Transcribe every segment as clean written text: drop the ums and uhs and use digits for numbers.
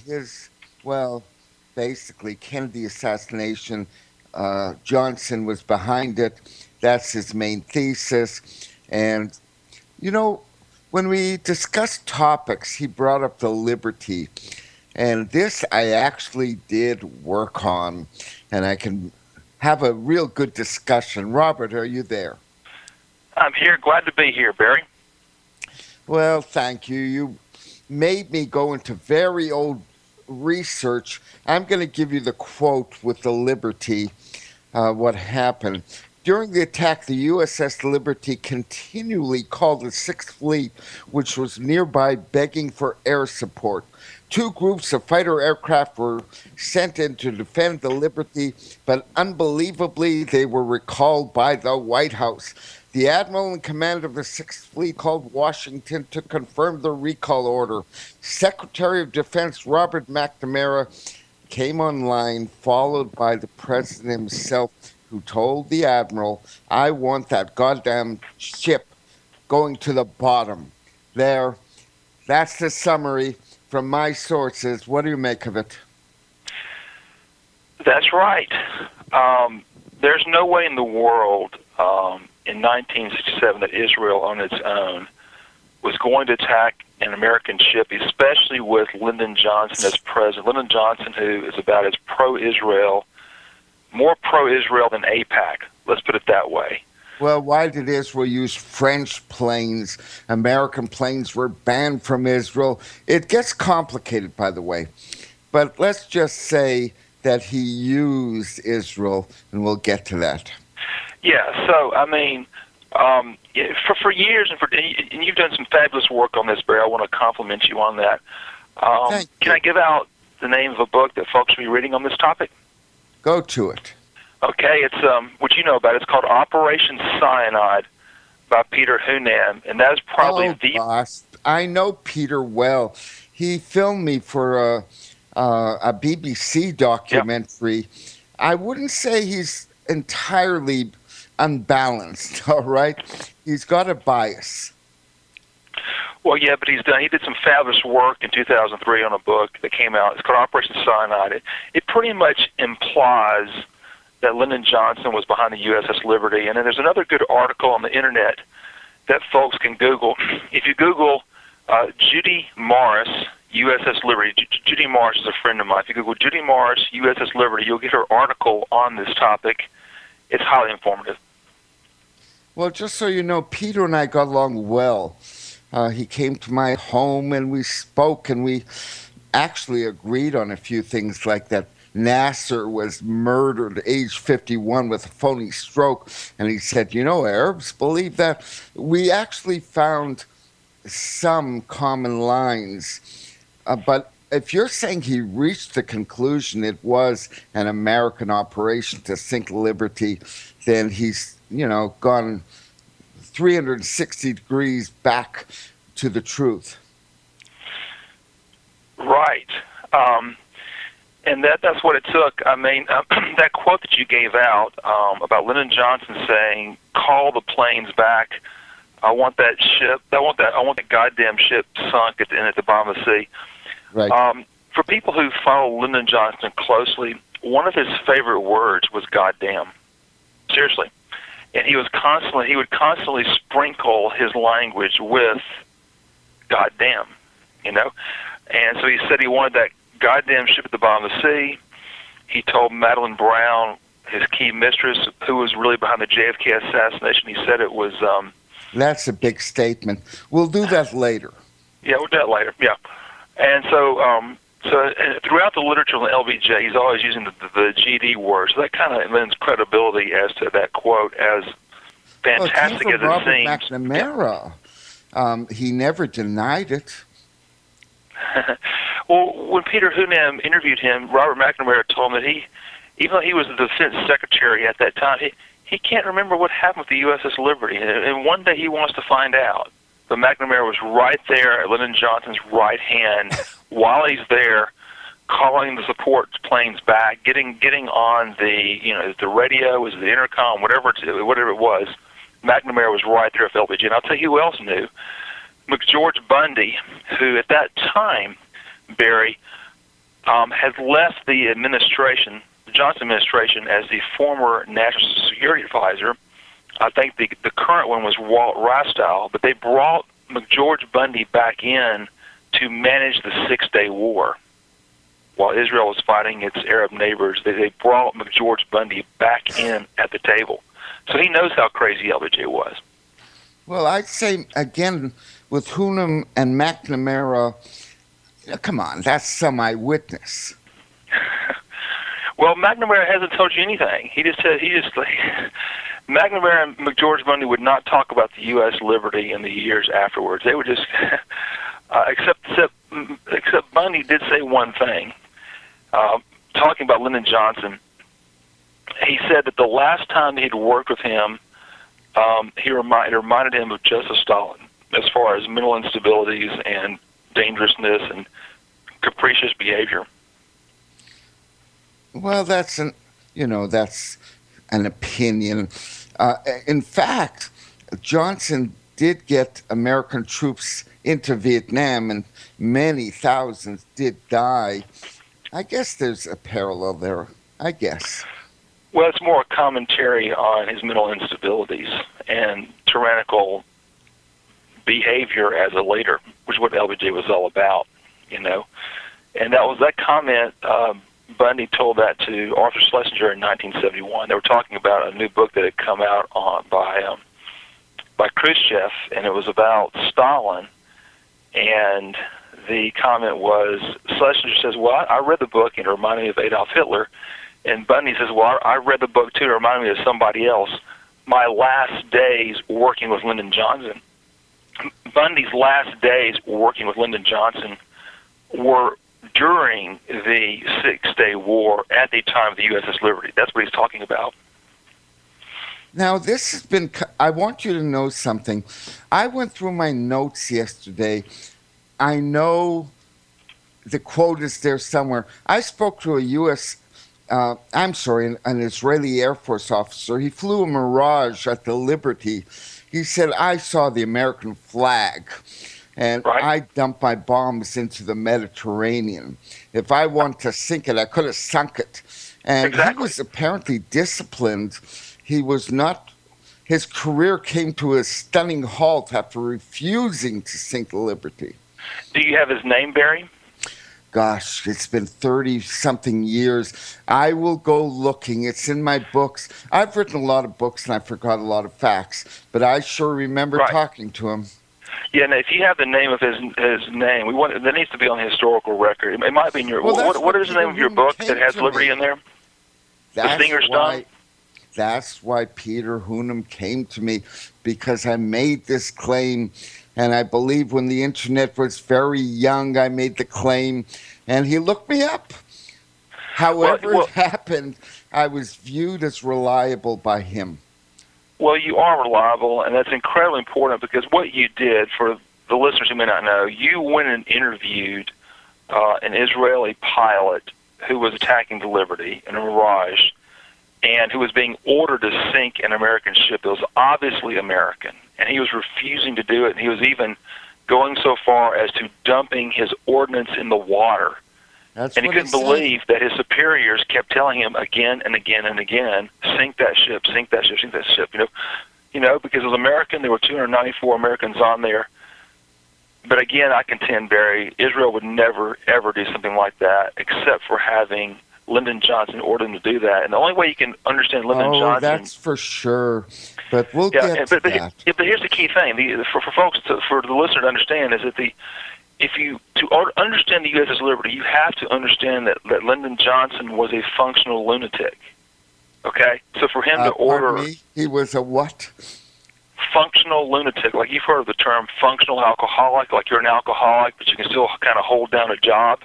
His, well, basically, Kennedy assassination, Johnson was behind it. That's his main thesis. And, you know, when we discussed topics, he brought up the liberty. And this I actually did work on, and I can have a real good discussion. Robert, are you there? I'm here. Glad to be here, Barry. Well, thank you. You made me go into very old research. I'm going to give you the quote with the Liberty, what happened. During the attack, the USS Liberty continually called the Sixth Fleet, which was nearby, begging for air support. Two groups of fighter aircraft were sent in to defend the Liberty, but unbelievably, they were recalled by the White House. The admiral in command of the Sixth Fleet called Washington to confirm the recall order. Secretary of Defense Robert McNamara came online, followed by the president himself, who told the admiral, I want that goddamn ship going to the bottom. There, that's the summary from my sources. What do you make of it? That's right. There's no way in the world in 1967 that Israel on its own was going to attack an American ship, especially with Lyndon Johnson as president. Lyndon Johnson, who is about as pro-Israel, more pro-Israel than AIPAC. Let's put it that way. Well, why did Israel use French planes? American planes were banned from Israel. It gets complicated, by the way. But let's just say that he used Israel, and we'll get to that. Yeah, so, I mean, for years, and you've done some fabulous work on this, Barry. I want to compliment you on that. Thank Can you. I give out the name of a book that folks will be reading on this topic? Go to it. Okay, it's what you know about it. It's called Operation Cyanide by Peter Hunan, and that is probably Oh, boss. I know Peter well. He filmed me for a BBC Yep. documentary. I wouldn't say he's entirely unbalanced, all right? He's got a bias. Well, yeah, but he did some fabulous work in 2003 on a book that came out. It's called Operation Cyanide. It pretty much implies that Lyndon Johnson was behind the USS Liberty. And then there's another good article on the internet that folks can Google. If you Google Judy Morris, USS Liberty, Judy Morris is a friend of mine. If you Google Judy Morris, USS Liberty, you'll get her article on this topic. It's highly informative. Well, just so you know, Peter and I got along well. He came to my home and we spoke, and we actually agreed on a few things like that. Nasser was murdered age 51 with a phony stroke. And he said, you know, Arabs believe that. We actually found some common lines. But if you're saying he reached the conclusion it was an American operation to sink Liberty, then he's, gone 360 degrees back to the truth. Right. And that's what it took. I mean, that quote that you gave out about Lyndon Johnson saying, "Call the planes back. I want that ship. I want that goddamn ship sunk at the bottom of the sea." Right. For people who follow Lyndon Johnson closely, one of his favorite words was "goddamn." Seriously, and he would constantly sprinkle his language with "goddamn," And so he said he wanted that goddamn ship at the bottom of the sea. He told Madeline Brown, his key mistress, who was really behind the JFK assassination, he said it was... That's a big statement. We'll do that later. Yeah, we'll do that later, yeah. And so throughout the literature on the LBJ, he's always using the GD word. So that kind of lends credibility as to that quote, as fantastic as it seems. McNamara. He never denied it. Well, when Peter Hunan interviewed him, Robert McNamara told him that even though he was the defense secretary at that time, he can't remember what happened with the USS Liberty, and one day he wants to find out. But McNamara was right there at Lyndon Johnson's right hand while he's there, calling the support planes back, getting on the radio, was the intercom, whatever it was. McNamara was right there at LBJ, and I'll tell you who else knew. McGeorge Bundy, who at that time Barry, had left the administration, the Johnson administration, as the former national security advisor. I think the current one was Walt Rystyle, but they brought McGeorge Bundy back in to manage the Six-Day War. While Israel was fighting its Arab neighbors, they brought McGeorge Bundy back in at the table. So he knows how crazy LBJ was. Well, I'd say, again, with Hunnam and McNamara, come on, that's some eyewitness. Well, McNamara hasn't told you anything. He just McNamara and McGeorge Bundy would not talk about the U.S. liberty in the years afterwards. They would just, except Bundy did say one thing. Talking about Lyndon Johnson, he said that the last time he'd worked with him, it reminded him of Joseph Stalin as far as mental instabilities and dangerousness and capricious behavior. Well, that's an opinion. In fact, Johnson did get American troops into Vietnam, and many thousands did die. I guess there's a parallel there, I guess. Well, it's more a commentary on his mental instabilities and tyrannical behavior as a leader, which is what LBJ was all about, And that comment, Bundy told that to Arthur Schlesinger in 1971. They were talking about a new book that had come out by Khrushchev, and it was about Stalin. And the comment was, Schlesinger says, well, I read the book, and it reminded me of Adolf Hitler. And Bundy says, well, I read the book, too. It reminded me of somebody else. My last days working with Lyndon Johnson. Bundy's last days working with Lyndon Johnson were during the Six-Day War at the time of the USS Liberty. That's what he's talking about. Now, this has been, I want you to know something. I went through my notes yesterday. I know the quote is there somewhere. I spoke to an Israeli Air Force officer. He flew a Mirage at the Liberty. He said, I saw the American flag, and I dumped my bombs into the Mediterranean. If I wanted to sink it, I could have sunk it. And He was apparently disciplined. He was not. His career came to a stunning halt after refusing to sink the Liberty. Do you have his name, Barry? Gosh, it's been 30-something years. I will go looking. It's in my books. I've written a lot of books, and I forgot a lot of facts, but I sure remember talking to him. Yeah, and if you have the name of his name, that needs to be on the historical record. It might be in your. What is the name of your book that has Liberty in there? The Singer's Stone? That's why Peter Hunnam came to me, because I made this claim, and I believe when the Internet was very young, I made the claim, and he looked me up. However it happened, I was viewed as reliable by him. Well, you are reliable, and that's incredibly important, because what you did, for the listeners who may not know, you went and interviewed an Israeli pilot who was attacking the Liberty in a Mirage, and who was being ordered to sink an American ship that was obviously American, and he was refusing to do it, and he was even going so far as to dumping his ordnance in the water. And he couldn't believe that his superiors kept telling him again and again and again, sink that ship, sink that ship, sink that ship. Because it was American. There were 294 Americans on there. But again, I contend, Barry, Israel would never, ever do something like that except for having Lyndon Johnson order him to do that. And the only way you can understand Lyndon Johnson... Oh, that's for sure. But we'll get to that. But here's the key thing. For the listener to understand is that to understand the USS Liberty, you have to understand that Lyndon Johnson was a functional lunatic. Okay? So for him to order... Pardon me? He was a what? Functional lunatic. Like, you've heard of the term functional alcoholic, like you're an alcoholic, but you can still kind of hold down a job.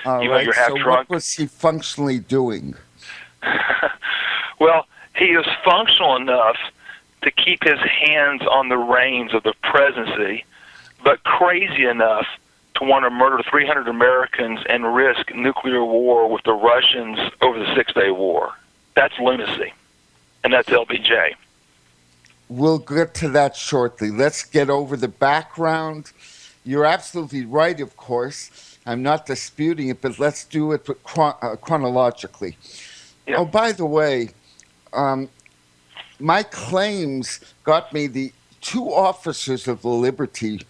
Even though you're half drunk. What was he functionally doing? Well, he was functional enough to keep his hands on the reins of the presidency, but crazy enough to want to murder 300 Americans and risk nuclear war with the Russians over the Six-Day War. That's lunacy, and that's LBJ. We'll get to that shortly. Let's get over the background. You're absolutely right, of course. I'm not disputing it, but let's do it chronologically. Yeah. Oh, by the way, my claims got me the two officers of the Liberty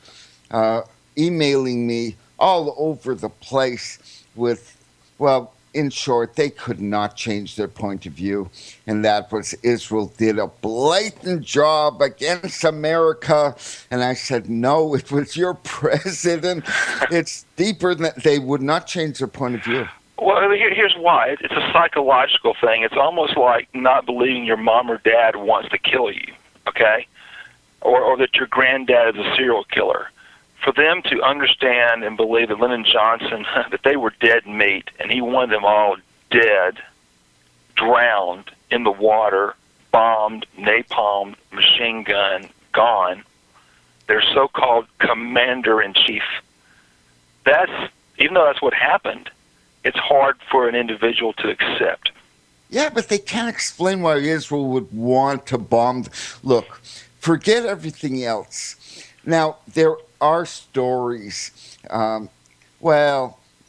uh, emailing me all over the place with, well, in short, they could not change their point of view, and that was Israel did a blatant job against America. And I said, no, it was your president. It's deeper than they would not change their point of view. Well, here's why. It's a psychological thing. It's almost like not believing your mom or dad wants to kill you, okay? Or that your granddad is a serial killer. For them to understand and believe that Lyndon Johnson, that they were dead meat, and he wanted them all dead, drowned in the water, bombed, napalmed, machine gun, gone, their so-called commander-in-chief, even though that's what happened, it's hard for an individual to accept. Yeah, but they can't explain why Israel would want to bomb. Look, forget everything else. Now, there are stories,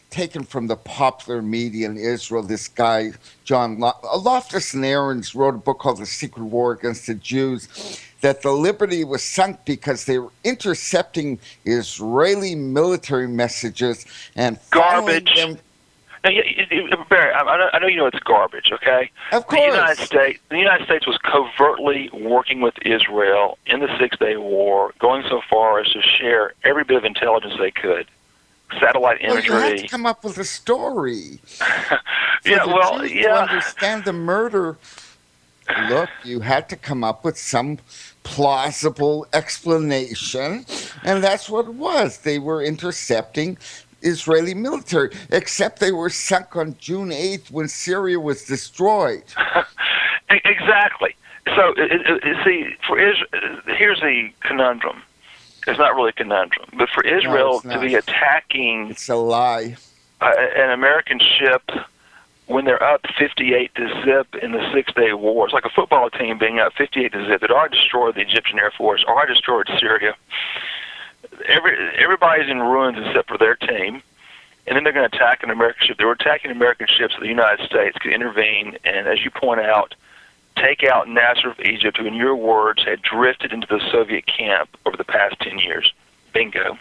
taken from the popular media in Israel. This guy, John Loftus and Aarons, wrote a book called The Secret War Against the Jews, that the Liberty was sunk because they were intercepting Israeli military messages and following them. Now, Barry, I know you know it's garbage, okay? Of course. The United States was covertly working with Israel in the Six-Day War, going so far as to share every bit of intelligence they could, satellite imagery. Well, you have to come up with a story. To understand the murder, look, you had to come up with some plausible explanation, and that's what it was. They were intercepting Israeli military, except they were sunk on June 8th when Syria was destroyed. Exactly. So, see, here's the conundrum. It's not really a conundrum, but for Israel to be attacking... It's a lie. An American ship when they're up 58-0 in the Six-Day War. It's like a football team being up 58-0. It already destroyed the Egyptian Air Force, already destroyed Syria. Everybody's in ruins except for their team, and then they're going to attack an American ship. They were attacking American ships so the United States could intervene and, as you point out, take out Nasser of Egypt, who, in your words, had drifted into the Soviet camp over the past 10 years. Bingo.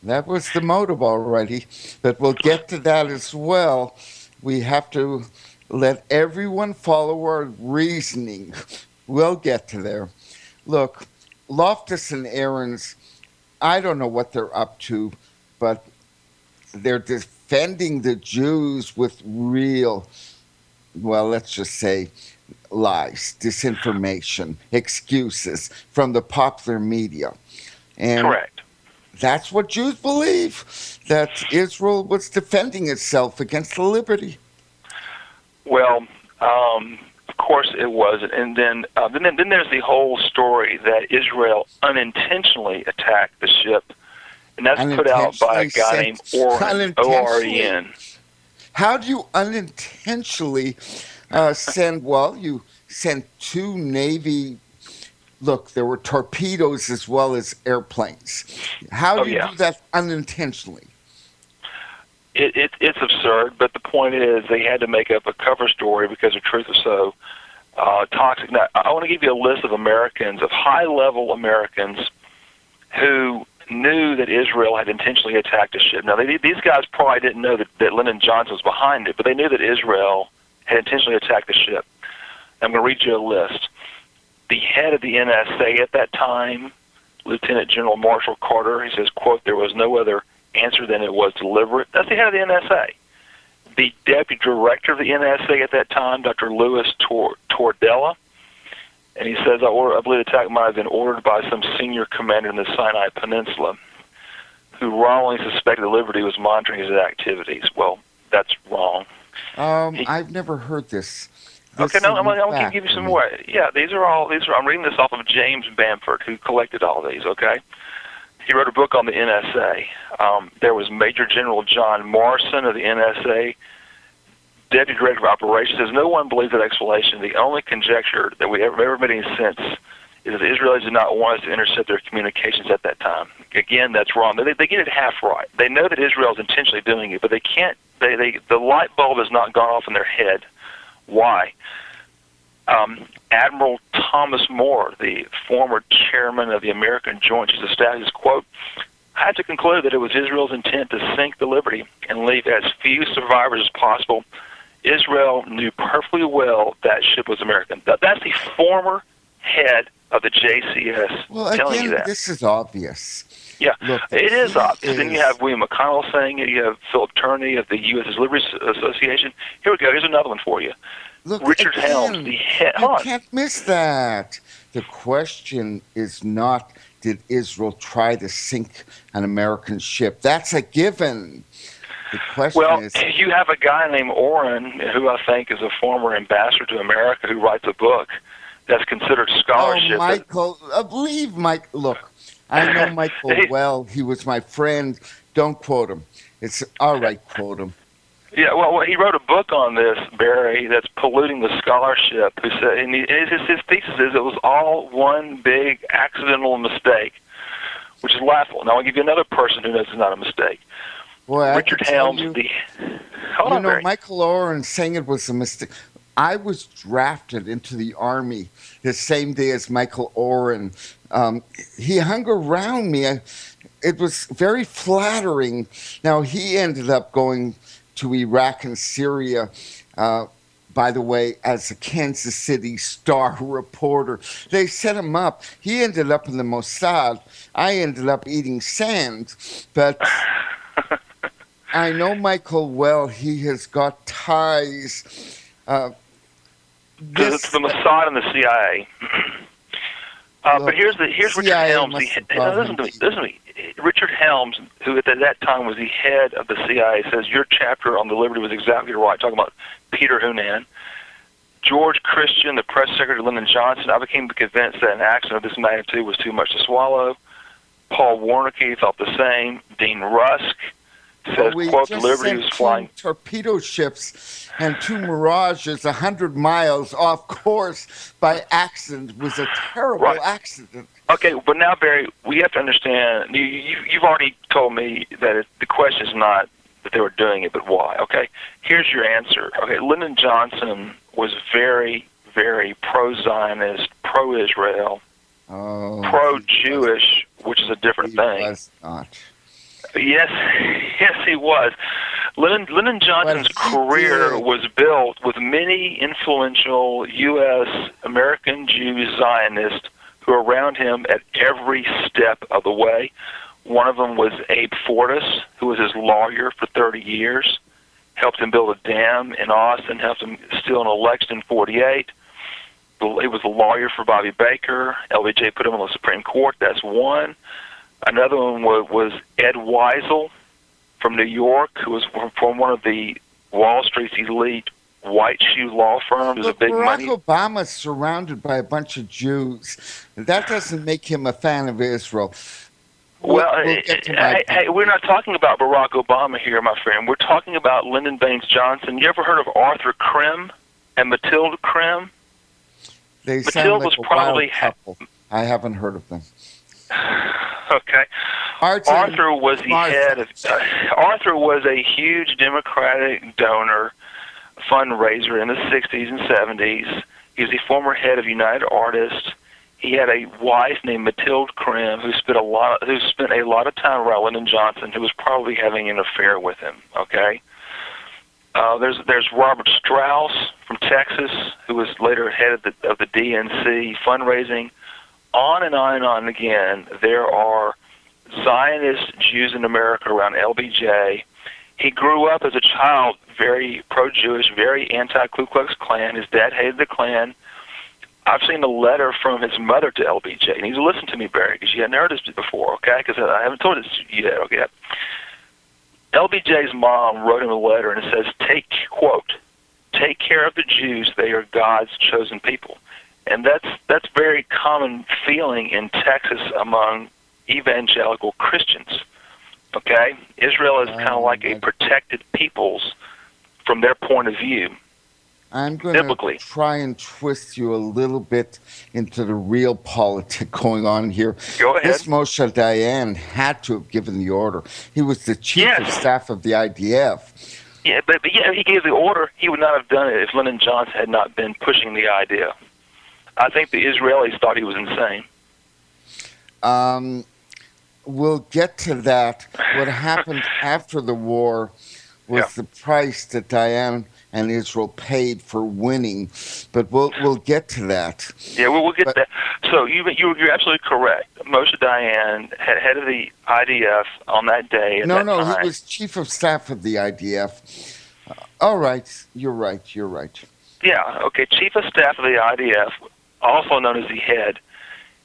That was the motive already, but we'll get to that as well. We have to let everyone follow our reasoning. We'll get to there. Look, Loftus and Aarons, I don't know what they're up to, but they're defending the Jews with real, well, let's just say, lies, disinformation, excuses from the popular media. And correct. That's what Jews believe, that Israel was defending itself against the liberty. Well, of course it was, and then there's the whole story that Israel unintentionally attacked the ship, and that's put out by a guy named Oren, O-R-E-N. How do you unintentionally send? Well, you sent two Navy. Look, there were torpedoes as well as airplanes. How do you do that unintentionally? It's absurd, but the point is they had to make up a cover story because the truth is so toxic. Now, I want to give you a list of Americans, of high-level Americans, who knew that Israel had intentionally attacked a ship. Now, these guys probably didn't know that Lyndon Johnson was behind it, but they knew that Israel had intentionally attacked the ship. I'm going to read you a list. The head of the NSA at that time, Lieutenant General Marshall Carter, he says, quote, "There was no other answer than it was deliberate." That's the head of the NSA. The deputy director of the NSA at that time, Dr. Louis Tordella, and he says, I believe the attack might have been ordered by some senior commander in the Sinai Peninsula who wrongly suspected the Liberty was monitoring his activities. Well, that's wrong. I've never heard this. Okay, no, I'm going to give you some more. Yeah, I'm reading this off of James Bamford, who collected all these, okay? He wrote a book on the NSA. There was Major General John Morrison of the NSA, Deputy Director of Operations. Says no one believes that explanation. The only conjecture that we ever made any sense is that the Israelis did not want us to intercept their communications at that time. Again, that's wrong. They get it half right. They know that Israel is intentionally doing it, but they can't. The light bulb has not gone off in their head. Why? Admiral Thomas Morrow, the former chairman of the American Joint Chiefs of Staff, says, quote, "I had to conclude that it was Israel's intent to sink the Liberty and leave as few survivors as possible. Israel knew perfectly well that ship was American." That's the former head of the JCS telling you that. This is obvious. Yeah, look, it is obvious. Then you have William McConnell saying it. You have Philip Turney of the U.S. Liberty Association. Here we go. Here's another one for you. Look, Richard Helms, the head. You can't miss that. The question is not, did Israel try to sink an American ship? That's a given. The question is... Well, you have a guy named Oren, who I think is a former ambassador to America, who writes a book that's considered scholarship. Oh, Michael, believe Mike. Look, I know Michael well. He was my friend. Don't quote him. It's all right, quote him. Yeah, well, he wrote a book on this, Barry, that's polluting the scholarship. Who said, and his thesis is it was all one big accidental mistake, which is laughable. Now I'll give you another person who knows it's not a mistake. Boy, Richard Helms. Barry. Michael Oren saying it was a mistake. I was drafted into the Army the same day as Michael Oren. He hung around me. It was very flattering. Now, he ended up going to Iraq and Syria, by the way, as a Kansas City Star reporter. They set him up. He ended up in the Mossad. I ended up eating sand. But I know Michael well. He has got ties. To the Mossad and the CIA. But here's Richard Helms. Listen to me. Richard Helms, who at that time was the head of the CIA, says your chapter on the Liberty was exactly right, talking about Peter Hoonan. George Christian, the press secretary of Lyndon Johnson, I became convinced that an accident of this magnitude was too much to swallow. Paul Warnke thought the same. Dean Rusk says, quote, the Liberty was flying torpedo ships and 2 Mirages 100 miles off course by accident. It was a terrible accident. Okay, but now, Barry, we have to understand, you've already told me that the question is not that they were doing it, but why, okay? Here's your answer. Okay, Lyndon Johnson was very, very pro-Zionist, pro-Israel, pro-Jewish, which is a different thing. He was not. Yes, he was. Lyndon Johnson's career was built with many influential U.S. American Jews Zionists who were around him at every step of the way. One of them was Abe Fortas, who was his lawyer for 30 years, helped him build a dam in Austin, helped him steal an election in 48. He was a lawyer for Bobby Baker. LBJ put him on the Supreme Court. That's one. Another one was Ed Weisel from New York, who was from one of the Wall Street's elite white shoe law firms. Look, Barack Obama's surrounded by a bunch of Jews. That doesn't make him a fan of Israel. Hey, we're not talking about Barack Obama here, my friend. We're talking about Lyndon Baines Johnson. You ever heard of Arthur Krim and Matilda Krim? They sound like a wild couple. I haven't heard of them. Okay. Arthur was the head of. Arthur was a huge Democratic donor, fundraiser in the 60s and 70s. He was the former head of United Artists. He had a wife named Matilda Krim who spent a lot of time around Lyndon Johnson, who was probably having an affair with him. Okay. There's Robert Strauss from Texas, who was later head of the DNC fundraising. On and on and on again, there are Zionist Jews in America around LBJ. He grew up as a child very pro-Jewish, very anti-Ku Klux Klan. His dad hated the Klan. I've seen a letter from his mother to LBJ. And he's listened to me, Barry, because you hadn't heard this before, okay? Because I haven't told this yet, okay? LBJ's mom wrote him a letter, and it says, quote, take care of the Jews. They are God's chosen people. And that's very common feeling in Texas among evangelical Christians. Okay? Israel is kind of like a protected peoples from their point of view. I'm going to biblically. try and twist you a little bit into the real politic going on here. Go ahead. This Moshe Dayan had to have given the order. He was the chief of Yes. staff of the IDF. Yeah, but yeah, he gave the order. He would not have done it if Lyndon Johnson had not been pushing the idea. I think the Israelis thought he was insane. We'll get to that. What happened after the war was the price that Dayan and Israel paid for winning, but we'll get to that. Yeah, we'll get that. So you're absolutely correct. Moshe Dayan, head of the IDF on that day. At that time. He was chief of staff of the IDF. All right, you're right. Yeah, okay. Chief of staff of the IDF, also known as the head,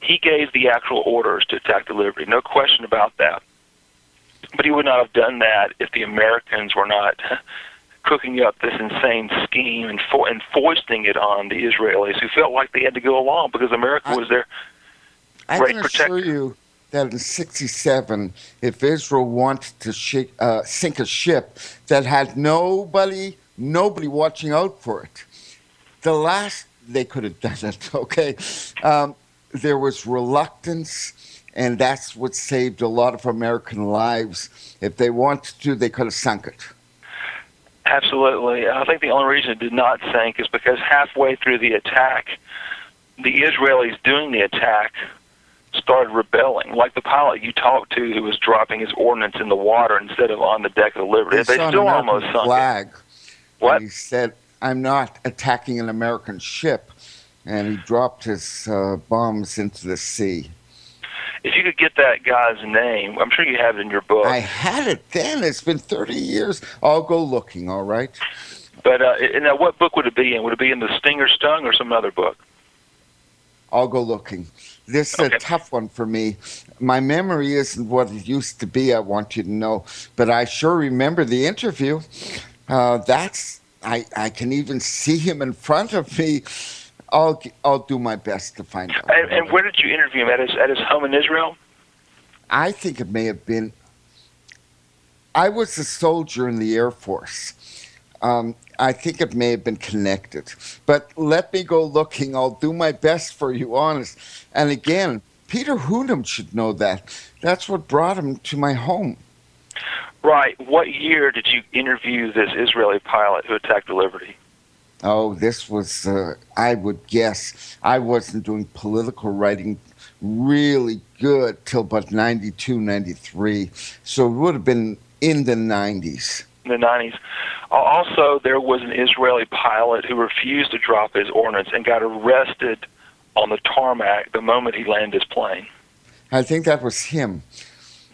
he gave the actual orders to attack the Liberty. No question about that. But he would not have done that if the Americans were not cooking up this insane scheme and foisting it on the Israelis, who felt like they had to go along because America was their great protector. I can assure you that in '67, if Israel wanted to sink a ship that had nobody watching out for it, they could have done it, okay? There was reluctance, and that's what saved a lot of American lives. If they wanted to, they could have sunk it. Absolutely. I think the only reason it did not sink is because halfway through the attack, the Israelis doing the attack started rebelling, like the pilot you talked to who was dropping his ordnance in the water instead of on the deck of the Liberty. They still almost sunk flag. It. What? And he said, "I'm not attacking an American ship," and he dropped his bombs into the sea. If you could get that guy's name, I'm sure you have it in your book. I had it then. It's been 30 years. I'll go looking, all right? But now what book would it be in? Would it be in The Stinger Stung or some other book? I'll go looking. This is a tough one for me. My memory isn't what it used to be, I want you to know. But I sure remember the interview. I can even see him in front of me. I'll do my best to find out. And where did you interview him? At his home in Israel? I think it may have been. I was a soldier in the Air Force. I think it may have been connected. But let me go looking. I'll do my best for you, honest. And again, Peter Hoonham should know that. That's what brought him to my home. Right. What year did you interview this Israeli pilot who attacked the Liberty? Oh, this was, I would guess, I wasn't doing political writing really good till about 92, 93. So it would have been in the 90s. In the 90s. Also, there was an Israeli pilot who refused to drop his ordnance and got arrested on the tarmac the moment he landed his plane. I think that was him.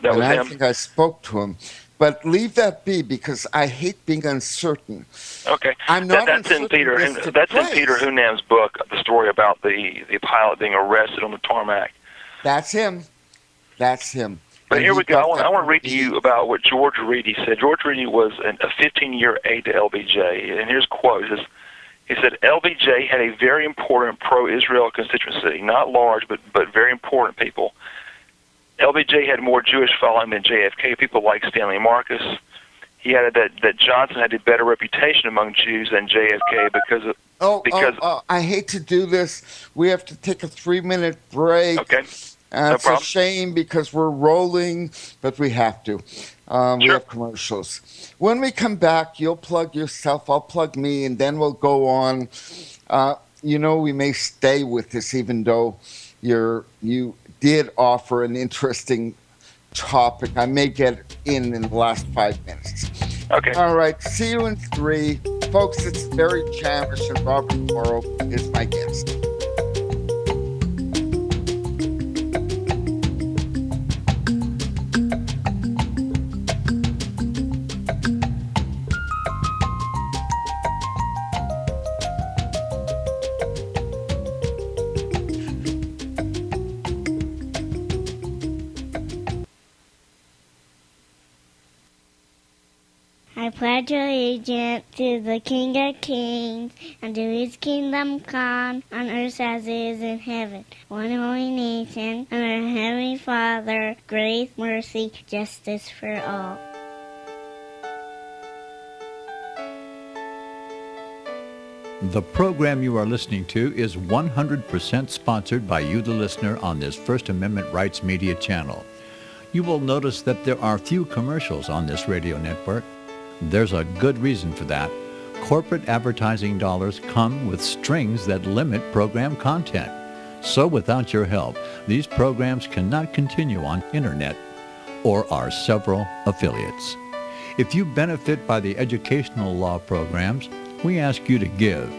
That was him? I think I spoke to him. But leave that be because I hate being uncertain. Okay. I'm not that's in Peter. That's in Peter Hoonham's book, the story about the pilot being arrested on the tarmac. That's him. That's him. But here we go. I want to read to you about what George Reedy said. George Reedy was a 15-year aide to LBJ, and here's a quote. He said, LBJ had a very important pro-Israel constituency, not large, but very important people. LBJ had more Jewish following than JFK, people like Stanley Marcus. He added that Johnson had a better reputation among Jews than JFK because I hate to do this. We have to take a 3-minute break. Okay. It's a shame because we're rolling, but we have to. We have commercials. When we come back, you'll plug yourself, I'll plug me, and then we'll go on. We may stay with this even though you did offer an interesting topic. I may get in the last 5 minutes. Okay. All right. See you in 3. Folks, it's Barry Chamish and Robert Morrow is my guest. I pledge allegiance to the King of Kings, and to his kingdom come, on earth as it is in heaven. One holy nation, under our Heavenly Father, grace, mercy, justice for all. The program you are listening to is 100% sponsored by you, the listener, on this First Amendment Rights Media channel. You will notice that there are few commercials on this radio network. There's a good reason for that. Corporate advertising dollars come with strings that limit program content. So without your help, these programs cannot continue on internet or our several affiliates. If you benefit by the educational law programs, we ask you to give.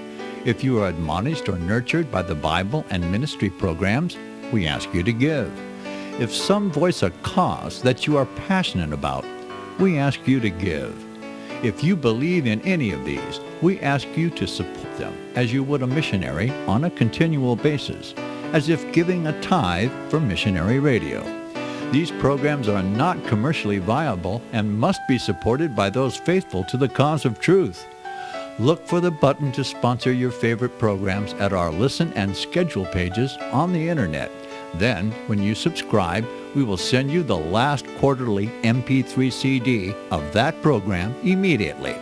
If you are admonished or nurtured by the Bible and ministry programs, we ask you to give. If some voice a cause that you are passionate about, we ask you to give. If you believe in any of these, we ask you to support them as you would a missionary on a continual basis, as if giving a tithe for missionary radio. These programs are not commercially viable and must be supported by those faithful to the cause of truth. Look for the button to sponsor your favorite programs at our listen and schedule pages on the internet. Then, when you subscribe, we will send you the last quarterly MP3 CD of that program immediately,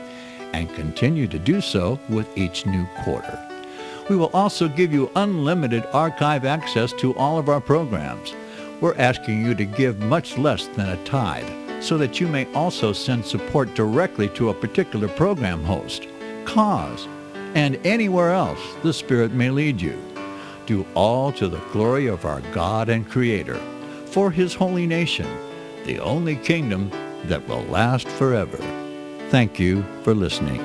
and continue to do so with each new quarter. We will also give you unlimited archive access to all of our programs. We're asking you to give much less than a tithe, so that you may also send support directly to a particular program host, cause, and anywhere else the Spirit may lead you. Do all to the glory of our God and Creator, for His holy nation, the only kingdom that will last forever. Thank you for listening.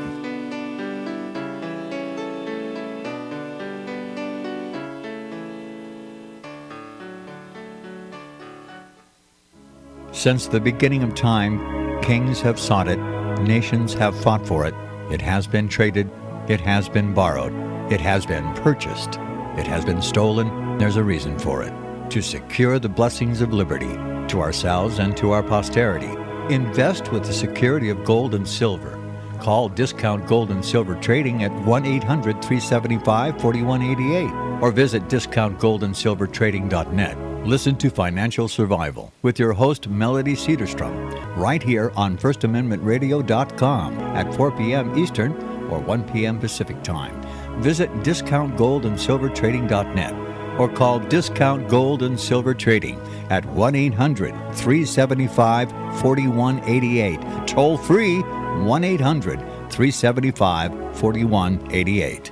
Since the beginning of time, kings have sought it, nations have fought for it. It has been traded, it has been borrowed, it has been purchased, it has been stolen. There's a reason for it. To secure the blessings of liberty to ourselves and to our posterity, invest with the security of gold and silver. Call Discount Gold and Silver Trading at 1-800-375-4188 or visit discountgoldandsilvertrading.net. Listen to Financial Survival with your host, Melody Cedarstrom, right here on FirstAmendmentRadio.com at 4 p.m. Eastern or 1 p.m. Pacific Time. Visit discountgoldandsilvertrading.net or call Discount Gold and Silver Trading at 1-800-375-4188. Toll free, 1-800-375-4188.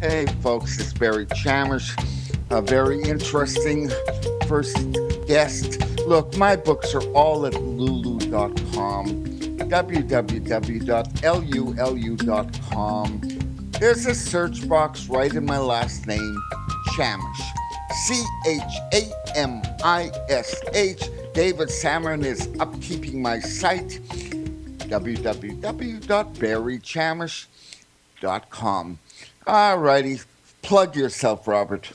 Hey folks, it's Barry Chamish, a very interesting first guest. Look, my books are all at lulu.com, www.lulu.com. There's a search box right in my last name, Chamish, Chamish. David Samarin is upkeeping my site, www.barrychamish.com. All righty. Plug yourself, Robert.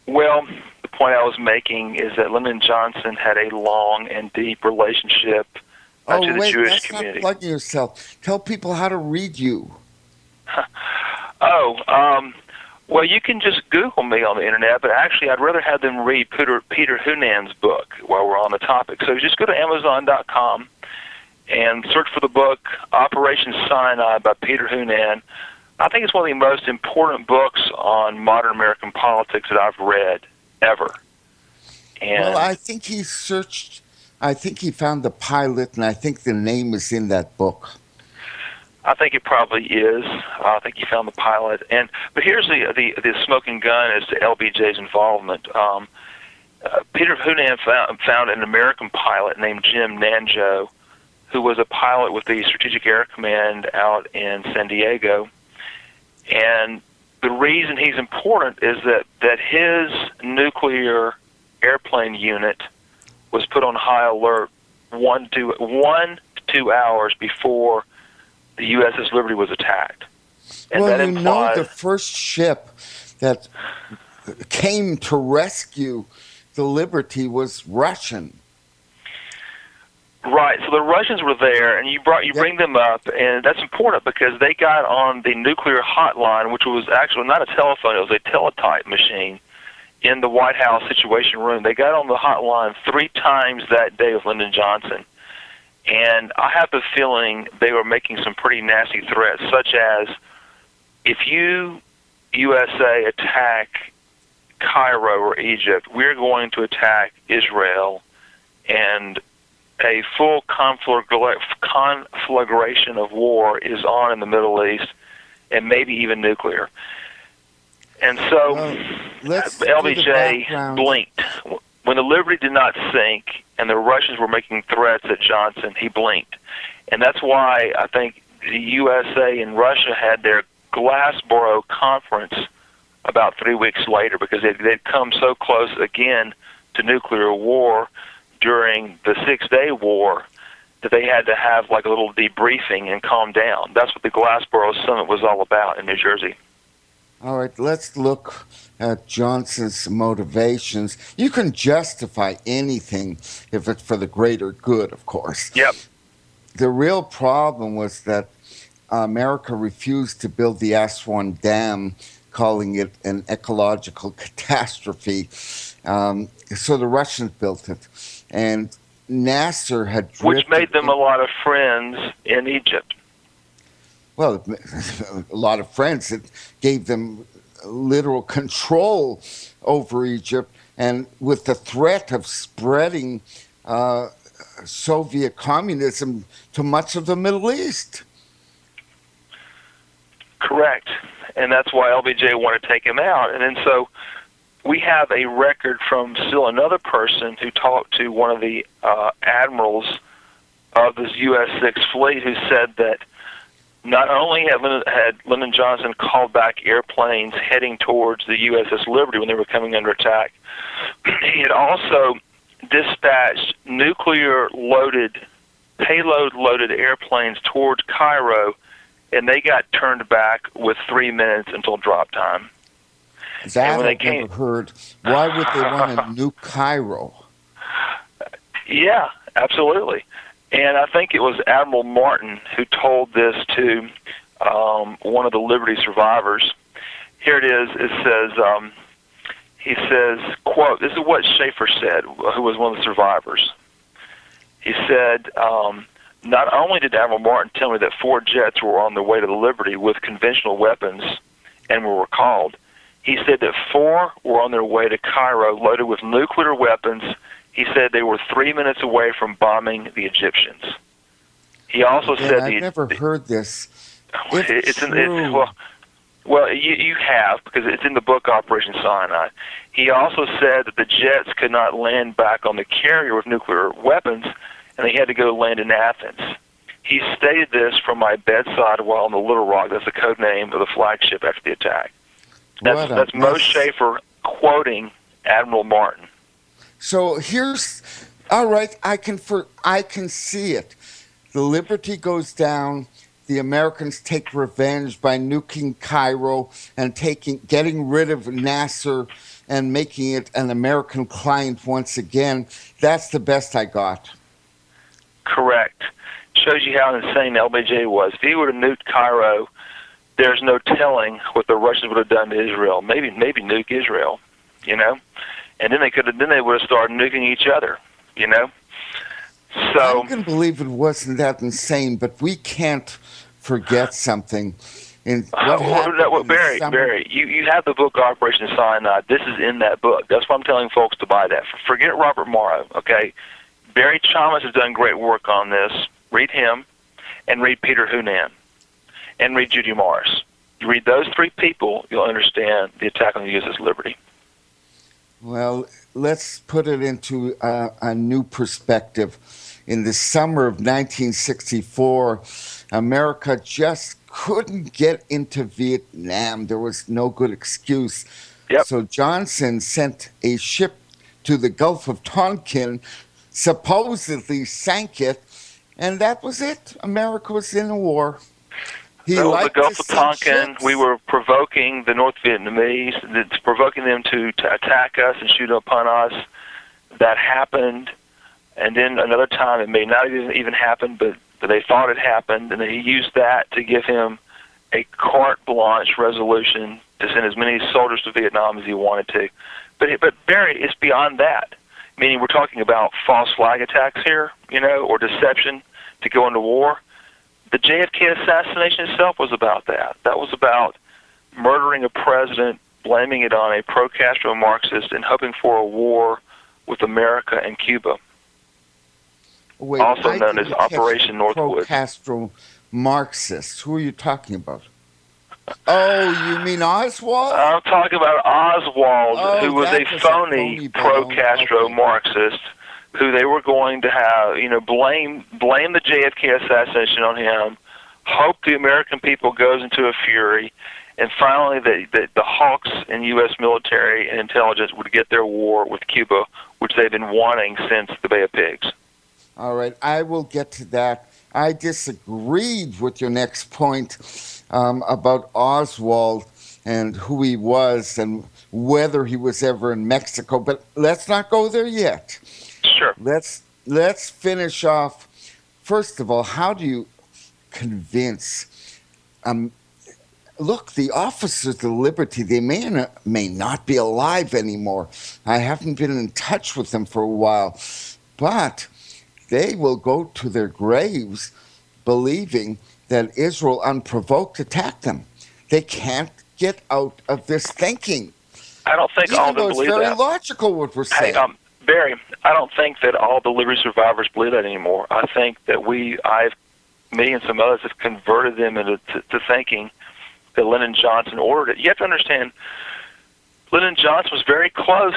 Well, the point I was making is that Lyndon Johnson had a long and deep relationship to the Jewish community. Not plugging yourself. Tell people how to read you. Well, you can just Google me on the internet, but actually I'd rather have them read Peter Hunan's book while we're on the topic. So just go to Amazon.com and search for the book Operation Sinai by Peter Hunan. I think it's one of the most important books on modern American politics that I've read ever. And well, I think he found the pilot, and I think the name is in that book. I think it probably is. I think he found the pilot. But here's the smoking gun as to LBJ's involvement. Peter Hunan found an American pilot named Jim Nanjo, who was a pilot with the Strategic Air Command out in San Diego. And the reason he's important is that his nuclear airplane unit was put on high alert 1 to 2 hours before the USS Liberty was attacked. And well, that implies the first ship that came to rescue the Liberty was Russian. Right, so the Russians were there, and you bring them up, and that's important because they got on the nuclear hotline, which was actually not a telephone, it was a teletype machine in the White House Situation Room. They got on the hotline 3 times that day with Lyndon Johnson, And I have the feeling they were making some pretty nasty threats, such as, if you, USA, attack Cairo or Egypt, we're going to attack Israel, and a full conflagration of war is on in the Middle East, and maybe even nuclear. And so LBJ blinked. When the Liberty did not sink and the Russians were making threats at Johnson, he blinked. And that's why I think the USA and Russia had their Glassboro conference about 3 weeks later, because they'd come so close again to nuclear war during the 6-day war that they had to have like a little debriefing and calm down. That's what the Glassboro Summit was all about in New Jersey. All right, let's look at Johnson's motivations. You can justify anything if it's for the greater good, of course. Yep. The real problem was that America refused to build the Aswan Dam, calling it an ecological catastrophe. So the Russians built it. And Nasser had drifted, which made them a lot of friends in Egypt. Well, a lot of friends. It gave them literal control over Egypt, and with the threat of spreading Soviet communism to much of the Middle East. Correct. And that's why LBJ wanted to take him out. And then so we have a record from still another person who talked to one of the admirals of this U.S. Sixth Fleet, who said that not only had Lyndon Johnson called back airplanes heading towards the USS Liberty when they were coming under attack, he had also dispatched payload-loaded airplanes towards Cairo, and they got turned back with 3 minutes until drop time. That I've never heard. Why would they want to nuke Cairo? Yeah, absolutely. And I think it was Admiral Martin who told this to one of the Liberty survivors. Here it is. It says, he says, quote, this is what Schaefer said, who was one of the survivors. He said, not only did Admiral Martin tell me that 4 jets were on their way to the Liberty with conventional weapons and were recalled, he said that 4 were on their way to Cairo loaded with nuclear weapons. He said they were 3 minutes away from bombing the Egyptians. He also said I've never heard this. Well, you have, because it's in the book Operation Sinai. He also said that the jets could not land back on the carrier with nuclear weapons, and they had to go land in Athens. He stated this from my bedside while on the Little Rock. That's the code name of the flagship after the attack. That's Mo Schaefer quoting Admiral Martin. So here's, all right, I can see it. The Liberty goes down. The Americans take revenge by nuking Cairo and getting rid of Nasser and making it an American client once again. That's the best I got. Correct. Shows you how insane LBJ was. If he would have nuked Cairo, there's no telling what the Russians would have done to Israel. Maybe nuke Israel, you know? And then they would have started nuking each other, you know? So I can believe it wasn't that insane, but we can't forget something. Barry, you have the book Operation Sinai. This is in that book. That's why I'm telling folks to buy that. Forget Robert Morrow, okay? Barry Chamish has done great work on this. Read him, and read Peter Hoonan, and read Judy Morris. You read those 3 people, you'll understand the attack on the USS Liberty. Well, let's put it into a new perspective. In the summer of 1964, America just couldn't get into Vietnam. There was no good excuse. Yep. So Johnson sent a ship to the Gulf of Tonkin, supposedly sank it, and that was it. America was in a war. So the Gulf of Tonkin, we were provoking the North Vietnamese, provoking them to attack us and shoot upon us. That happened. And then another time, it may not even happen, but they thought it happened, and he used that to give him a carte blanche resolution to send as many soldiers to Vietnam as he wanted to. But Barry, it's beyond that. meaning we're talking about false flag attacks here, or deception to go into war. The JFK assassination itself was about that. That was about murdering a president, blaming it on a pro-Castro Marxist, and hoping for a war with America and Cuba. Wait, also known as Operation Northwood. Pro-Castro Marxists. Who are you talking about? Oh, you mean Oswald? I'm talking about Oswald, who was a phony pro-Castro Marxist, who they were going to have, blame the JFK assassination on him, hope the American people goes into a fury, and finally the hawks in U.S. military and intelligence would get their war with Cuba, which they've been wanting since the Bay of Pigs. All right, I will get to that. I disagreed with your next point about Oswald and who he was and whether he was ever in Mexico, but let's not go there yet. Sure. Let's finish off. First of all, how do you convince? Look, the officers of liberty, they may not be alive anymore. I haven't been in touch with them for a while, but they will go to their graves believing that Israel unprovoked attacked them. They can't get out of this thinking. I don't think all of them believe that. It's very logical what we're saying. Hey, Barry, I don't think that all the liberty survivors believe that anymore. I think that me and some others have converted them into thinking that Lyndon Johnson ordered it. You have to understand, Lyndon Johnson was very close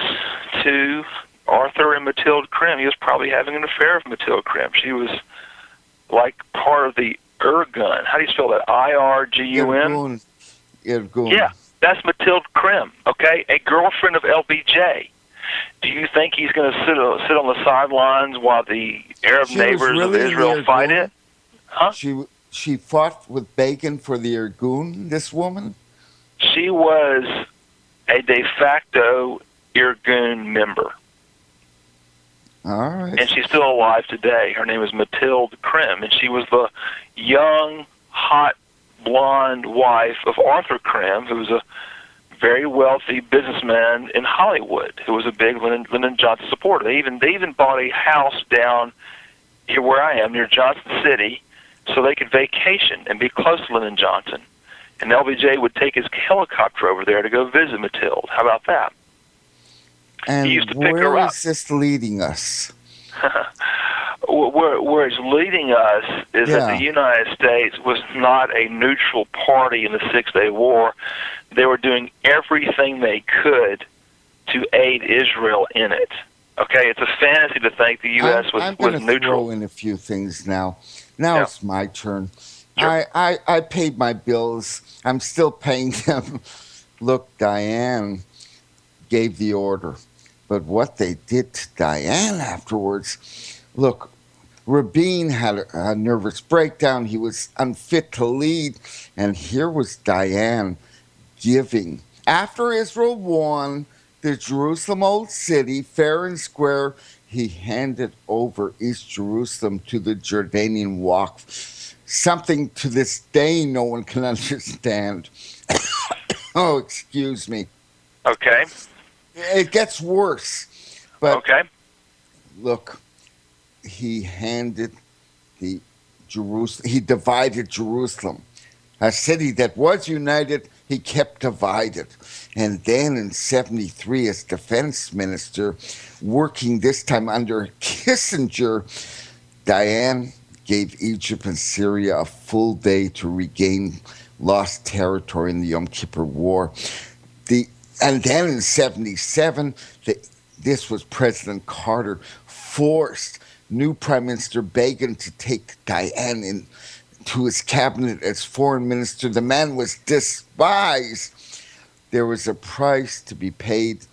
to Arthur and Mathilde Krim. He was probably having an affair with Mathilde Krim. She was like part of the Irgun. How do you spell that? IRGUN? Irgun. Yeah, that's Mathilde Krim, okay? A girlfriend of LBJ. Do you think he's going to sit on the sidelines while the Arab neighbors of Israel fight it? Huh? She fought with Begin for the Irgun, this woman? She was a de facto Irgun member. All right. And she's still alive today. Her name is Mathilde Krim, and she was the young, hot, blonde wife of Arthur Krim, who was a very wealthy businessman in Hollywood, who was a big Lyndon Johnson supporter. They even bought a house down here where I am, near Johnson City, so they could vacation and be close to Lyndon Johnson. And LBJ would take his helicopter over there to go visit Mathilde. How about that? And he used to pick her where up. is this leading us? Where it's leading us is that the United States was not a neutral party in the Six-Day War. They were doing everything they could to aid Israel in it. Okay, it's a fantasy to think the U.S. was neutral. I'm going to throw in a few things now. Now it's my turn. Sure. I paid my bills. I'm still paying them. Look, Diane gave the order. But what they did to Diane afterwards, look, Rabin had a nervous breakdown. He was unfit to lead. And here was Diane giving. After Israel won the Jerusalem Old City, fair and square, he handed over East Jerusalem to the Jordanian Waqf. Something to this day no one can understand. Oh, excuse me. Okay. It gets worse. But okay. Look, he handed he divided Jerusalem. A city that was united, he kept divided. And then in 1973, as defense minister, working this time under Kissinger, Diane gave Egypt and Syria a full day to regain lost territory in the Yom Kippur War. And then in 1977, this was President Carter, forced new Prime Minister Begin to take Diane into his cabinet as foreign minister. The man was despised. There was a price to be paid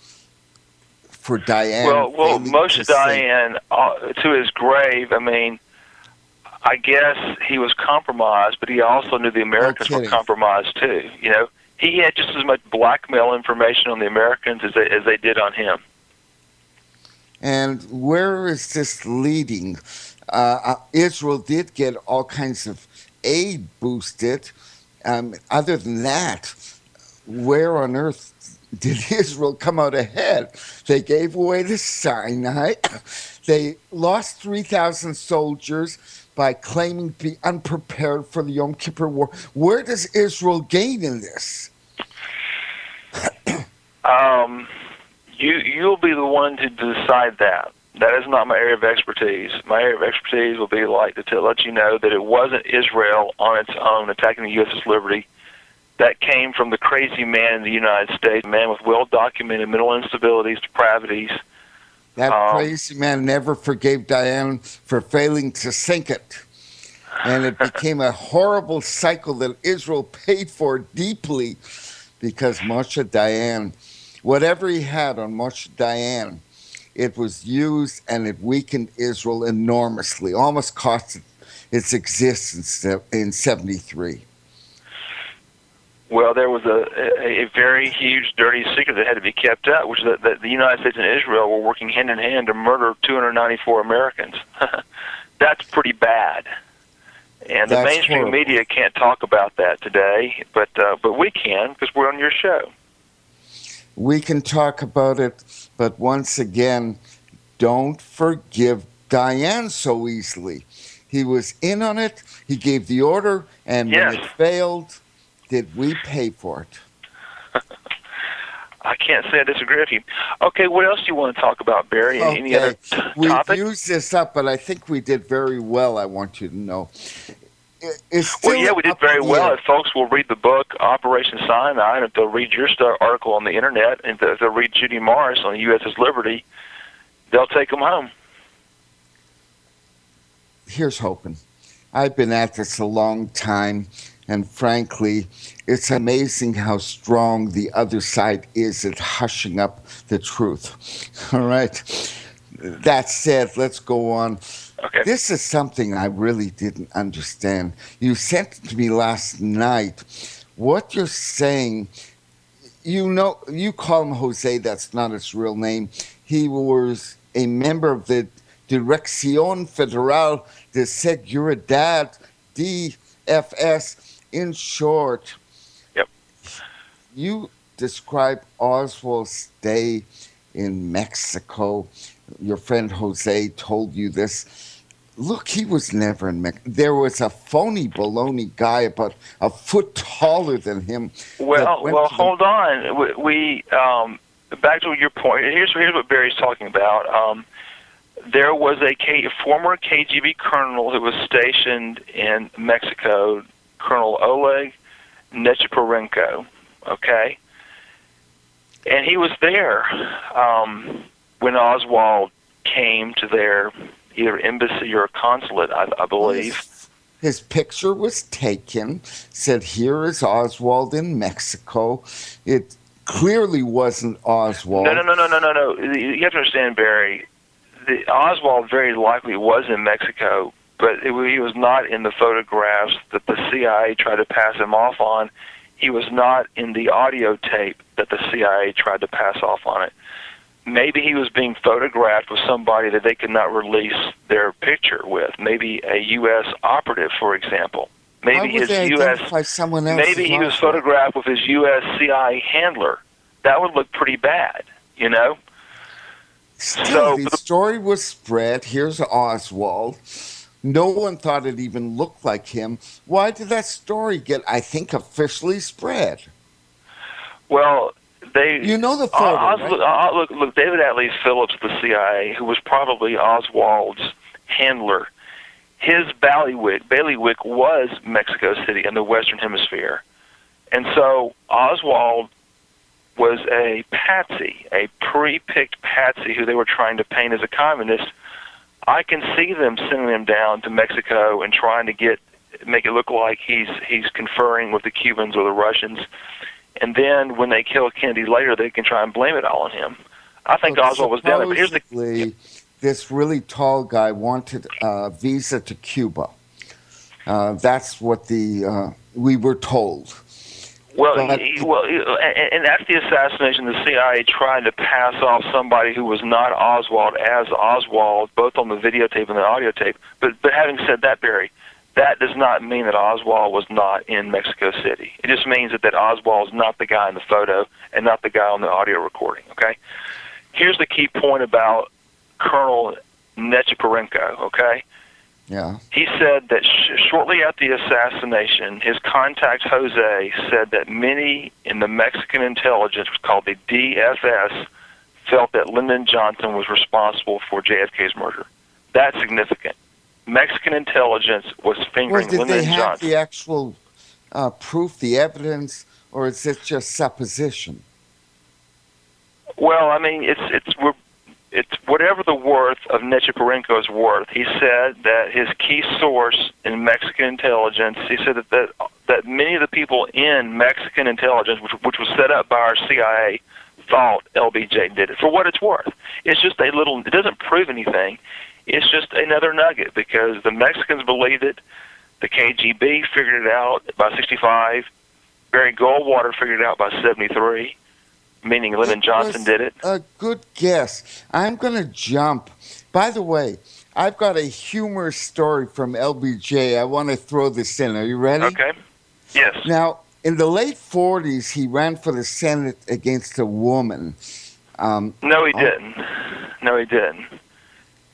for Diane. Well, Moshe Dayan, to his grave, I mean, I guess he was compromised, but he also knew the Americans were compromised too. You know, he had just as much blackmail information on the Americans as they did on him. And where is this leading? Israel did get all kinds of aid boosted. Other than that, where on earth did Israel come out ahead. They gave away the Sinai. They lost 3,000 soldiers by claiming to be unprepared for the Yom Kippur War. Where does Israel gain in this? You'll be the one to decide that. That is not my area of expertise. My area of expertise will be to let you know that it wasn't Israel on its own attacking the U.S.'s liberty. That came from the crazy man in the United States, a man with well-documented mental instabilities, depravities. That crazy man never forgave Diane for failing to sink it. And it became a horrible cycle that Israel paid for deeply because Moshe Dayan, whatever he had on Moshe Dayan, it was used and it weakened Israel enormously, almost cost it its existence in 73. Well, there was a very huge, dirty secret that had to be kept up, which is that the United States and Israel were working hand in hand to murder 294 Americans. That's pretty bad. And the mainstream horrible. Media can't talk about that today, but we can because we're on your show. We can talk about it, but once again, don't forgive Diane so easily. He was in on it, he gave the order, and Yes. when it failed, did we pay for it? I can't say I disagree with you. Okay, what else do you want to talk about, Barry? Okay. Any other We've topic? used this up, but I think we did very well, I want you to know. It's Well, yeah, we did very well. Air. If folks will read the book Operation Sinai, and if they'll read your article on the Internet, and if they'll read Judy Morris on the U.S.'s Liberty, they'll take them home. Here's hoping. I've been at this a long time, and frankly, it's amazing how strong the other side is at hushing up the truth. All right? That said, let's go on. Okay. This is something I really didn't understand. You sent it to me last night. What you're saying, you call him Jose, that's not his real name. He was a member of the Dirección Federal de Seguridad, DFS, in short. Yep. You describe Oswald's stay in Mexico. Your friend Jose told you this. Look, he was never in Mexico. There was a phony baloney guy about a foot taller than him. Well, hold on. We back to your point. Here's what Barry's talking about. There was a former KGB colonel who was stationed in Mexico, Colonel Oleg Nechepurenko, okay? And he was there when Oswald came to their either embassy or consulate, I believe. His picture was taken, said, here is Oswald in Mexico. It clearly wasn't Oswald. No. You have to understand, Barry, Oswald very likely was in Mexico, but he was not in the photographs that the CIA tried to pass him off on. He was not in the audio tape that the CIA tried to pass off on it. Maybe he was being photographed with somebody that they could not release their picture with. Maybe a U.S. operative, for example. Maybe his U.S. someone else. Maybe he was photographed with his U.S. CIA handler. That would look pretty bad, you know. Still, the story was spread. Here's Oswald. No one thought it even looked like him. Why did that story get, I think, officially spread? Well, you know the photo, right? Look, David Atlee Phillips of the CIA, who was probably Oswald's handler, his bailiwick was Mexico City in the Western Hemisphere. And so Oswald was a patsy, a pre-picked patsy who they were trying to paint as a communist. I can see them sending him down to Mexico and trying to make it look like he's conferring with the Cubans or the Russians. And then when they kill Kennedy later, they can try and blame it all on him. I think Oswald was down there. But here's this really tall guy wanted a visa to Cuba. That's what we were told. And that's the assassination. The CIA tried to pass off somebody who was not Oswald as Oswald, both on the videotape and the audio tape. But having said that, Barry, that does not mean that Oswald was not in Mexico City. It just means that Oswald is not the guy in the photo and not the guy on the audio recording, okay? Here's the key point about Colonel Nechepurenko, okay? Yeah. He said that shortly after the assassination, his contact, Jose, said that many in the Mexican intelligence, called the DFS, felt that Lyndon Johnson was responsible for JFK's murder. That's significant. Mexican intelligence was fingering Did Lyndon they have Johnson. the actual proof, the evidence, or is it just supposition? Well, I mean, it's whatever the worth of Nechepurenko is worth. He said that his key source in Mexican intelligence, he said that many of the people in Mexican intelligence, which was set up by our CIA, thought LBJ did it. For what it's worth, it's just a little. It doesn't prove anything. It's just another nugget because the Mexicans believed it. The KGB figured it out by 65. Barry Goldwater figured it out by 73, meaning Lyndon Johnson did it. A good guess. I'm going to jump. By the way, I've got a humorous story from LBJ. I want to throw this in. Are you ready? Okay. Yes. Now, in the late 40s, he ran for the Senate against a woman. No, he didn't. No, he didn't.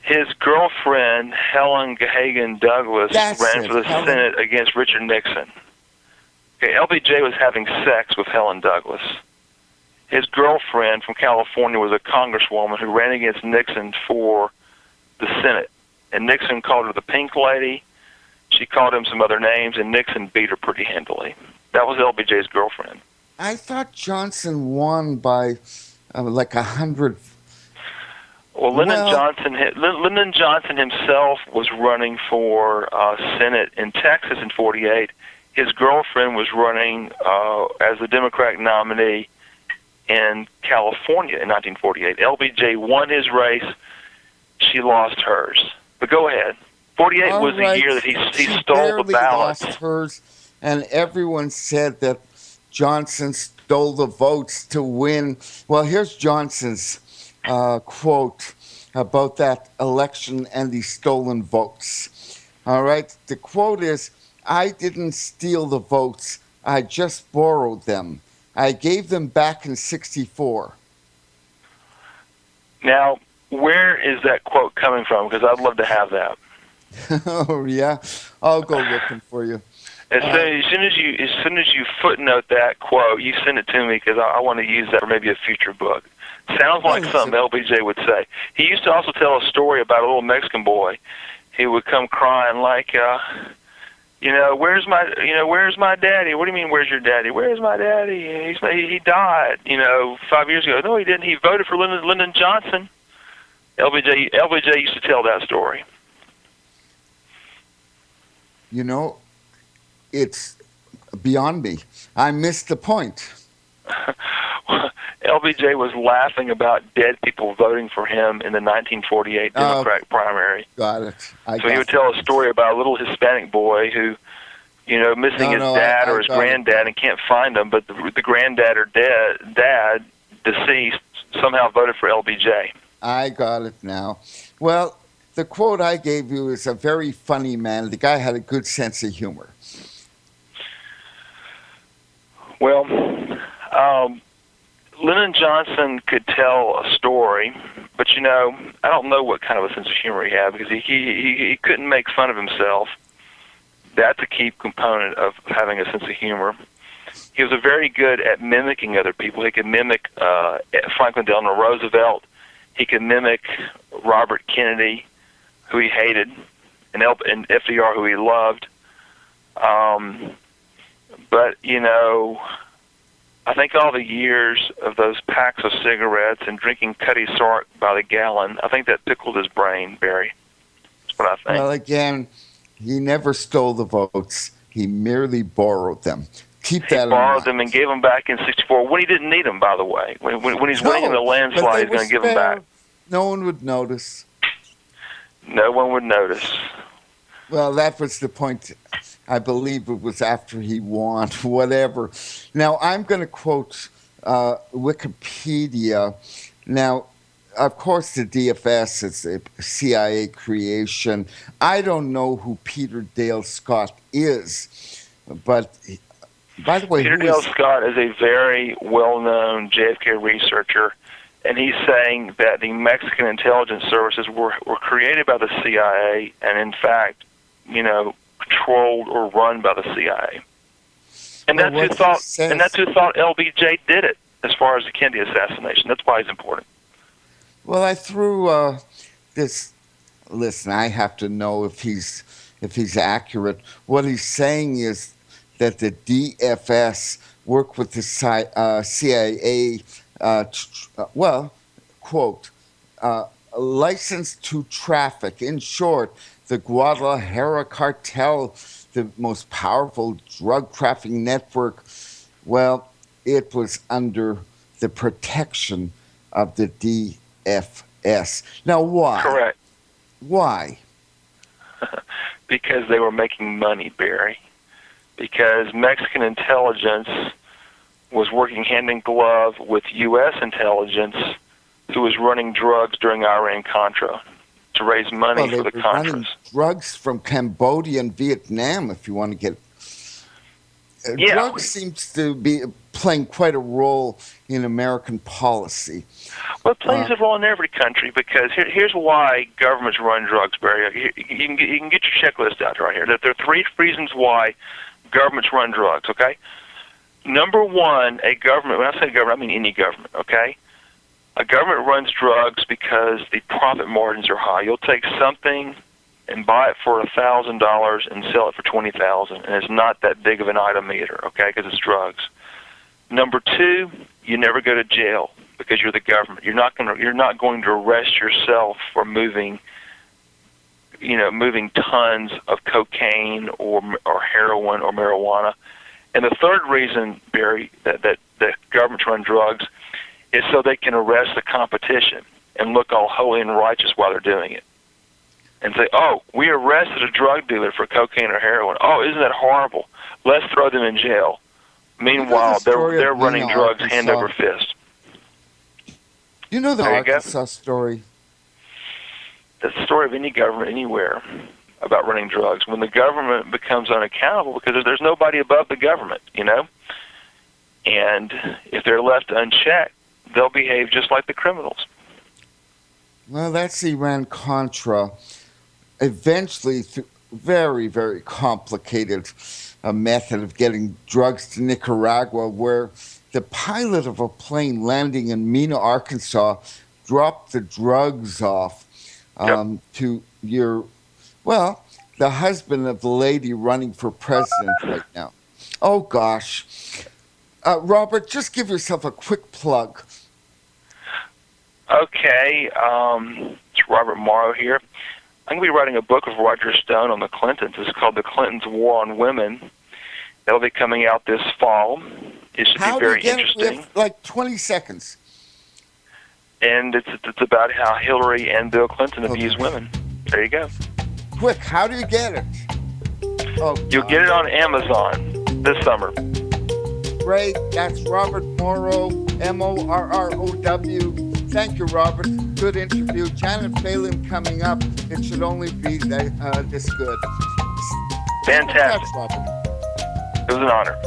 His girlfriend, Helen Gahagan Douglas, ran for the Senate against Richard Nixon. Okay, LBJ was having sex with Helen Douglas. His girlfriend from California was a congresswoman who ran against Nixon for the Senate. And Nixon called her the Pink Lady. She called him some other names, and Nixon beat her pretty handily. That was LBJ's girlfriend. I thought Johnson won by like 100. Well, Lyndon Johnson himself was running for Senate in Texas in 48. His girlfriend was running as the Democratic nominee in California in 1948. LBJ won his race. She lost hers. But go ahead. 48 was the year that he stole the ballot. Lost hers, and everyone said that Johnson stole the votes to win. Well, here's Johnson's quote about that election and the stolen votes. All right, the quote is, "I didn't steal the votes. I just borrowed them. I gave them back in '64. Now, where is that quote coming from? Because I'd love to have that. Oh yeah, I'll go looking for you. As soon as you footnote that quote, you send it to me because I want to use that for maybe a future book. Sounds like something LBJ would say. He used to also tell a story about a little Mexican boy. He would come crying like, where's my daddy? What do you mean, where's your daddy? Where's my daddy? He died, 5 years ago. No, he didn't. He voted for Lyndon Johnson. LBJ used to tell that story. It's beyond me. I missed the point. LBJ was laughing about dead people voting for him in the 1948 Democratic primary. Got it. So he would tell a story about a little Hispanic boy who, missing his dad or his granddad and can't find him, but the granddad or dad, deceased, somehow voted for LBJ. I got it now. Well, the quote I gave you is a very funny man. The guy had a good sense of humor. Well, Lyndon Johnson could tell a story, but I don't know what kind of a sense of humor he had because he couldn't make fun of himself. That's a key component of having a sense of humor. He was very good at mimicking other people. He could mimic Franklin Delano Roosevelt. He could mimic Robert Kennedy, who he hated, and FDR, who he loved. But, I think all the years of those packs of cigarettes and drinking Cutty Sark by the gallon, I think that tickled his brain, Barry. That's what I think. Well, again, he never stole the votes. He merely borrowed them. Keep that in mind. He borrowed them and gave them back in '64 when he didn't need them, by the way. When he's winning in the landslide, he's going to give them back. No one would notice. No one would notice. Well, that was the point. I believe it was after he won, whatever. Now, I'm going to quote Wikipedia. Now, of course, the DFS is a CIA creation. I don't know who Peter Dale Scott is, but by the way, Peter who Dale is... Scott is a very well-known JFK researcher, and he's saying that the Mexican intelligence services were created by the CIA and, in fact, controlled or run by the CIA. And Well, that's who thought LBJ did it as far as the Kennedy assassination. That's why he's important. Well, I threw this. Listen, I have to know if he's accurate. What he's saying is that the DFS worked with the CIA. Quote, licensed to traffic. In short, the Guadalajara cartel, the most powerful drug trafficking network. Well, it was under the protection of the DFS. Now, why? Correct. Why? Because they were making money, Barry. Because Mexican intelligence was working hand in glove with U.S. intelligence, who was running drugs during Iran-Contra to raise money for the Contras. Contras. Drugs from Cambodia and Vietnam, if you want to get... Drugs seems to be playing quite a role in American policy. Well, it plays a role in every country, because here's why governments run drugs, Barry. You can get your checklist out right here. There are 3 reasons why governments run drugs, okay? Number one, a government, when I say government, I mean any government, okay? A government runs drugs because the profit margins are high. You'll take something and buy it for $1,000 and sell it for $20,000, and it's not that big of an item either, okay, because it's drugs. Number two, you never go to jail because you're the government. You're not going to arrest yourself for moving tons of cocaine or heroin or marijuana. And the third reason, Barry, that governments run drugs is so they can arrest the competition and look all holy and righteous while they're doing it. And say, oh, we arrested a drug dealer for cocaine or heroin. Oh, isn't that horrible? Let's throw them in jail. Meanwhile, they're running drugs hand over fist. You know the Arkansas story? That's the story of any government anywhere about running drugs. When the government becomes unaccountable, because there's nobody above the government, and if they're left unchecked, they'll behave just like the criminals. Well, that's Iran-Contra. Eventually, through very, very complicated method of getting drugs to Nicaragua, where the pilot of a plane landing in Mena, Arkansas, dropped the drugs off to the husband of the lady running for president right now. Oh, gosh. Robert, just give yourself a quick plug. Okay. It's Robert Morrow here. I'm going to be writing a book of Roger Stone on the Clintons. It's called The Clintons' War on Women. That'll be coming out this fall. It should be very interesting. We have like 20 seconds. And it's about how Hillary and Bill Clinton abuse women. There you go. Quick, how do you get it? You'll get it on Amazon this summer. Great. That's Robert Morrow, Morrow. Thank you, Robert. Good interview. Janet Phelan coming up. It should only be this good. Fantastic. Thanks, Robert. It was an honor.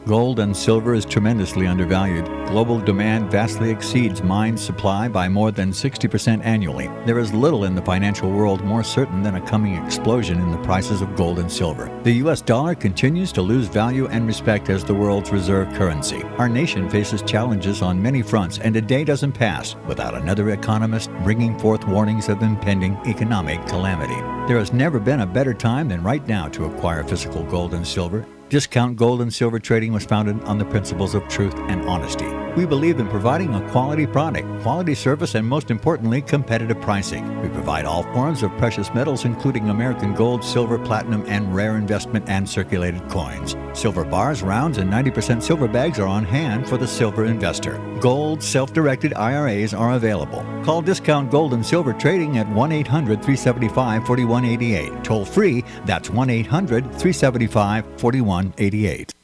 Gold and silver is tremendously undervalued. Global demand vastly exceeds mine supply by more than 60% annually. There is little in the financial world more certain than a coming explosion in the prices of gold and silver. The U.S. dollar continues to lose value and respect as the world's reserve currency. Our nation faces challenges on many fronts, and a day doesn't pass without another economist bringing forth warnings of impending economic calamity. There has never been a better time than right now to acquire physical gold and silver. Discount Gold and Silver Trading was founded on the principles of truth and honesty. We believe in providing a quality product, quality service, and most importantly, competitive pricing. We provide all forms of precious metals, including American gold, silver, platinum, and rare investment and circulated coins. Silver bars, rounds, and 90% silver bags are on hand for the silver investor. Gold, self-directed IRAs are available. Call Discount Gold and Silver Trading at 1-800-375-4188. Toll free, that's 1-800-375-4188.